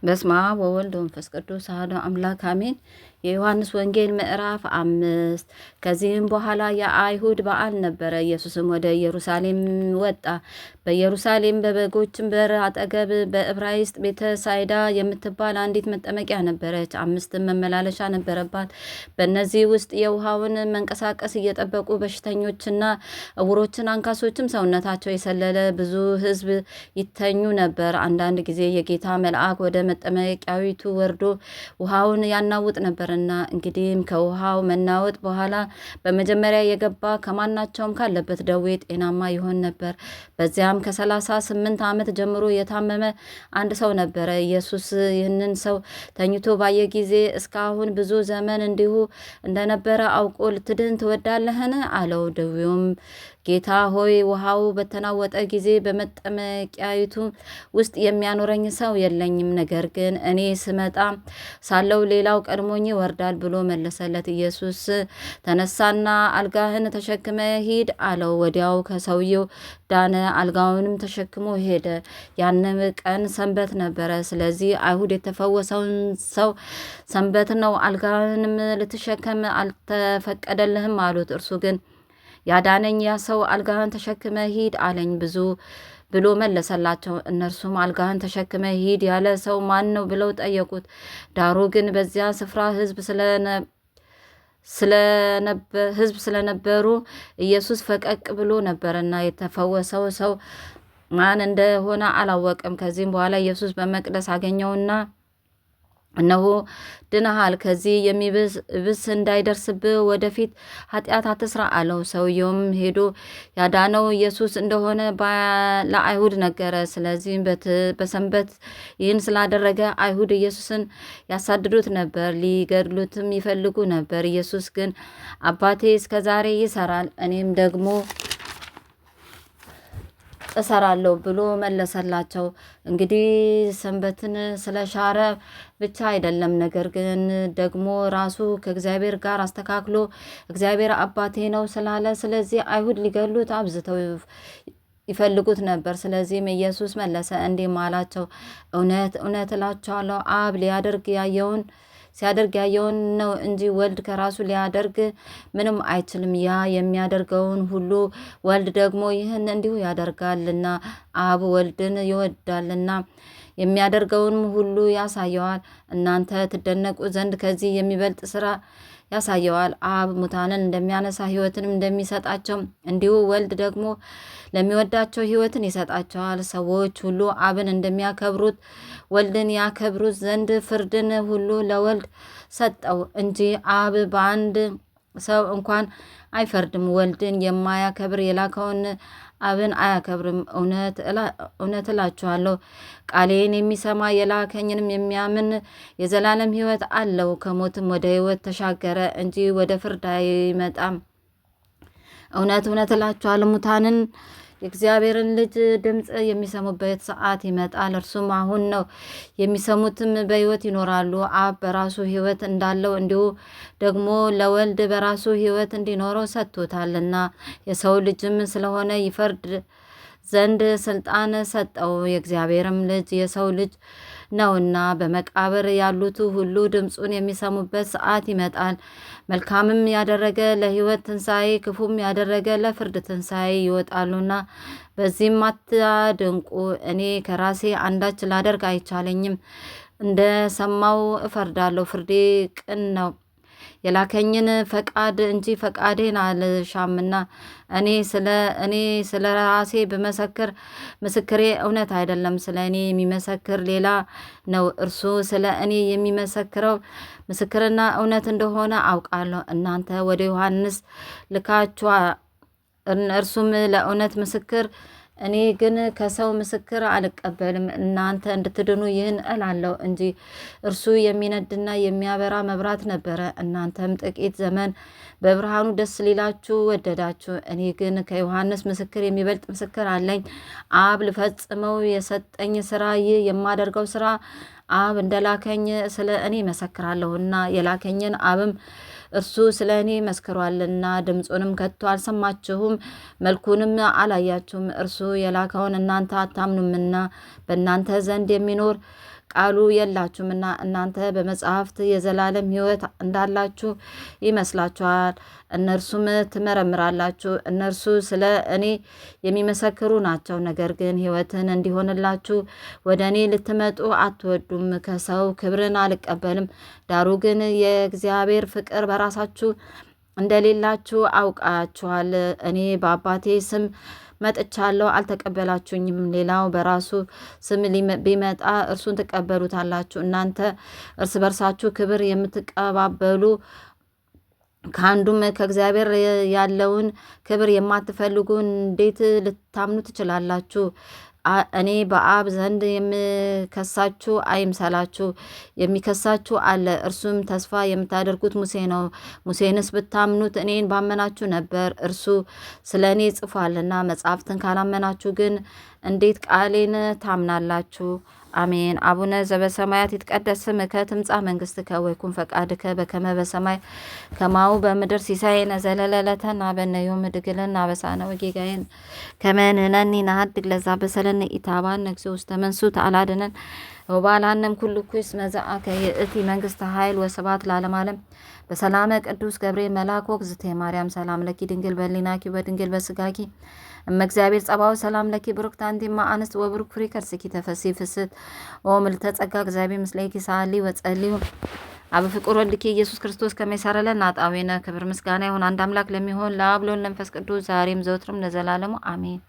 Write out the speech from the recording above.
በስመ አብ ወወልድ ወመንፈስ ቅዱስ አሐዱ አምላክ አሜን። የዮሐንስ ወንጌል ምዕራፍ 5። ከዚህም በኋላ የአይሁድ በዓል ነበረ። ኢየሱስም ወደ ኢየሩሳሌም ወጣ። በኢየሩሳሌም በበጎችም በር አጠገብ በዕብራይስጥ ቤተ ሳይዳ የምትባል አንዲት መጠመቂያ ነበረች። 5 መመላለሻ ነበረባት። በእነዚህ ውስጥ የውሃውን መንቀሳቀስ እየጠበቁ በሽተኞችና ዕውሮችን፣ አንካሶችም ሰውነታቸው የሰለለ ብዙ ሕዝብ ይተኙ ነበር። አንዳንድ ጊዜ የጌታ መልአክ ወደ መጠመቂያዊቱ ወርዶ ውሃውን ያናውጥ ነበርና፣ እንግዲህም ከውሃው መናወጥ በኋላ በመጀመሪያ የገባ ከማናቸውም ካለበት ደዌ ጤናማ ይሆን ነበር። በዚያም ከ38 ዓመት ጀምሮ የታመመ አንድ ሰው ነበረ። ኢየሱስ ይህንን ሰው ተኝቶ ባየ ጊዜ እስካሁን ብዙ ዘመን እንዲሁ እንደነበረ አውቆ ልትድን ትወዳለህን? አለው። ደዌውም ጌታ ሆይ፣ ውሃው በተናወጠ ጊዜ በመጠመቂያይቱ ውስጥ የሚያኖረኝ ሰው የለኝም፣ ነገር ግን እኔ ስመጣ ሳለው ሌላው ቀድሞኝ ይወርዳል ብሎ መለሰለት። ኢየሱስ ተነሳና አልጋህን ተሸክመ ሂድ አለው። ወዲያው ከሰውየው ዳነ፣ አልጋውንም ተሸክሞ ሄደ። ያንም ቀን ሰንበት ነበረ። ስለዚህ አይሁድ የተፈወሰውን ሰው ሰንበት ነው፣ አልጋህንም ልትሸከም አልተፈቀደልህም አሉት። እርሱ ግን ያዳነኝ ያ ሰው አልጋህን ተሸክመ ሂድ አለኝ ብዙ ብሎ መለሰላቸው። እነርሱም አልጋህን ተሸክመ ሂድ ያለ ሰው ማን ነው ብለው ጠየቁት። ዳሩ ግን በዚያ ስፍራ ሕዝብ ስለነበሩ ኢየሱስ ፈቀቅ ብሎ ነበርና የተፈወሰው ሰው ማን እንደሆነ አላወቅም። ከዚህም በኋላ ኢየሱስ በመቅደስ አገኘውና እነሆ ድነሃል፣ ከዚህ የሚብስ እንዳይደርስብህ ወደፊት ኃጢአት አትስራ አለው። ሰውየውም ሄዶ ያዳነው ኢየሱስ እንደሆነ ለአይሁድ ነገረ። ስለዚህም በሰንበት ይህን ስላደረገ አይሁድ ኢየሱስን ያሳድዱት ነበር፣ ሊገድሉትም ይፈልጉ ነበር። ኢየሱስ ግን አባቴ እስከ ዛሬ ይሰራል፣ እኔም ደግሞ እሰራለሁ ብሎ መለሰላቸው። እንግዲህ ሰንበትን ስለሻረ ብቻ አይደለም፣ ነገር ግን ደግሞ ራሱ ከእግዚአብሔር ጋር አስተካክሎ እግዚአብሔር አባቴ ነው ስላለ፣ ስለዚህ አይሁድ ሊገሉት አብዝተው ይፈልጉት ነበር። ስለዚህም ኢየሱስ መለሰ እንዲህም አላቸው፣ እውነት እውነት እላችኋለሁ አብ ሲያደርግ ያየውን ነው እንጂ ወልድ ከራሱ ሊያደርግ ምንም አይችልም። ያ የሚያደርገውን ሁሉ ወልድ ደግሞ ይህን እንዲሁ ያደርጋልና፣ አብ ወልድን ይወዳልና የሚያደርገውንም ሁሉ ያሳየዋል። እናንተ ትደነቁ ዘንድ ከዚህ የሚበልጥ ስራ ያሳየዋል። አብ ሙታንን እንደሚያነሳ ሕይወትንም እንደሚሰጣቸው እንዲሁ ወልድ ደግሞ ለሚወዳቸው ሕይወትን ይሰጣቸዋል። ሰዎች ሁሉ አብን እንደሚያከብሩት ወልድን ያከብሩት ዘንድ ፍርድን ሁሉ ለወልድ ሰጠው እንጂ አብ በአንድ ሰው እንኳን አይፈርድም። ወልድን የማያከብር የላከውን አብን አያከብርም። እውነት እላችኋለሁ ቃሌን የሚሰማ የላከኝንም የሚያምን የዘላለም ሕይወት አለው፣ ከሞትም ወደ ሕይወት ተሻገረ እንጂ ወደ ፍርድ አይመጣም። እውነት እውነት እላችኋለሁ ሙታንን የእግዚአብሔርን ልጅ ድምፅ የሚሰሙበት ሰዓት ይመጣል፣ እርሱም አሁን ነው። የሚሰሙትም በሕይወት ይኖራሉ። አብ በራሱ ሕይወት እንዳለው እንዲሁ ደግሞ ለወልድ በራሱ ሕይወት እንዲኖረው ሰጥቶታልና፣ የሰው ልጅም ስለሆነ ይፈርድ ዘንድ ስልጣን ሰጠው። የእግዚአብሔርም ልጅ የሰው ልጅ ነውና በመቃብር ያሉት ሁሉ ድምፁን የሚሰሙበት ሰዓት ይመጣል። መልካምም ያደረገ ለሕይወት ትንሣኤ፣ ክፉም ያደረገ ለፍርድ ትንሣኤ ይወጣሉና በዚህም አታድንቁ። እኔ ከራሴ አንዳች ላደርግ አይቻለኝም፣ እንደ ሰማው እፈርዳለሁ። ፍርዴ ቅን ነው፣ የላከኝን ፈቃድ እንጂ ፈቃዴን አልሻምና። እኔ ስለ ራሴ ብመሰክር ምስክሬ እውነት አይደለም፣ ስለ እኔ የሚመሰክር ሌላ ነው። እርሱ ስለ እኔ የሚመሰክረው ምስክርና እውነት እንደሆነ አውቃለሁ። እናንተ ወደ ዮሐንስ ልካችኋ፣ እርሱም ለእውነት ምስክር፣ እኔ ግን ከሰው ምስክር አልቀበልም። እናንተ እንድትድኑ ይህን እላለሁ እንጂ። እርሱ የሚነድና የሚያበራ መብራት ነበረ። እናንተም ጥቂት ዘመን በብርሃኑ ደስ ሊላችሁ ወደዳችሁ። እኔ ግን ከዮሐንስ ምስክር የሚበልጥ ምስክር አለኝ። አብ ልፈጽመው የሰጠኝ ስራ፣ ይህ የማደርገው ስራ አብ እንደላከኝ ስለ እኔ መሰክራለሁና፣ የላከኝን አብም እርሱ ስለ እኔ መስክሯልና። ድምፁንም ከቶ አልሰማችሁም፣ መልኩንም አላያችሁም። እርሱ የላከውን እናንተ አታምኑምና በእናንተ ዘንድ የሚኖር ቃሉ የላችሁምና እናንተ በመጽሐፍት የዘላለም ሕይወት እንዳላችሁ ይመስላችኋል። እነርሱም ትመረምራላችሁ፣ እነርሱ ስለ እኔ የሚመሰክሩ ናቸው። ነገር ግን ሕይወትን እንዲሆንላችሁ ወደ እኔ ልትመጡ አትወዱም። ከሰው ክብርን አልቀበልም፣ ዳሩ ግን የእግዚአብሔር ፍቅር በራሳችሁ እንደሌላችሁ አውቃችኋል። እኔ በአባቴ ስም መጥቻለሁ፣ አልተቀበላችሁኝም። ሌላው በራሱ ስም ቢመጣ እርሱን ትቀበሉታላችሁ። እናንተ እርስ በርሳችሁ ክብር የምትቀባበሉ ከአንዱም ከእግዚአብሔር ያለውን ክብር የማትፈልጉ እንዴት ልታምኑ ትችላላችሁ? እኔ በአብ ዘንድ የምከሳችሁ አይምሰላችሁ፣ የሚከሳችሁ አለ፣ እርሱም ተስፋ የምታደርጉት ሙሴ ነው። ሙሴንስ ብታምኑት እኔን ባመናችሁ ነበር፣ እርሱ ስለ እኔ ጽፏልና። መጻሕፍትን ካላመናችሁ ግን እንዴት ቃሌን ታምናላችሁ? አሜን። አቡነ ዘበሰማያት ይትቀደስ ስምከ ትምጻእ መንግስትከ ወይኩን ፈቃድከ በከመ በሰማይ ከማሁ በምድር ሲሳየነ ዘለለዕለትነ ሀበነ ዮም ወኅድግ ለነ አበሳነ ወጌጋየነ ከመ ንሕነኒ ንኅድግ ለዘአበሰለነ ኢታብአነ እግዚኦ ውስተ መንሱት አላድነን ወባልሐነም ኩሉ ኩስ መዛአከ ይእቲ መንግስተ ኃይል ወስብሐት ለዓለመ ዓለም። በሰላመ ቅዱስ ገብርኤል መልአክ ወእግዝእትየ ማርያም ሰላም ለኪ ድንግል በሕሊናኪ ወድንግል በሥጋኪ እመ እግዚአብሔር ጸባኦት ሰላም ለኪ ብሩክት አንቲ እማ አንስት ወብሩክ ፍሬ ከርሥኪ ተፈሥሒ ፍስሕት ኦ ምልዕተ ጸጋ እግዚአብሔር ምስሌኪ ሳሊ ወጸልዩ አብ ፍቁር ወልድኪ ኢየሱስ ክርስቶስ ከመ ይሣረይ ለነ ኃጣውኢነ። ክብር ምስጋና ይሁን አንድ አምላክ ለሚሆን ለአብ ለወልድ ለመንፈስ ቅዱስ ዛሬም ዘወትርም ለዘላለሙ አሜን።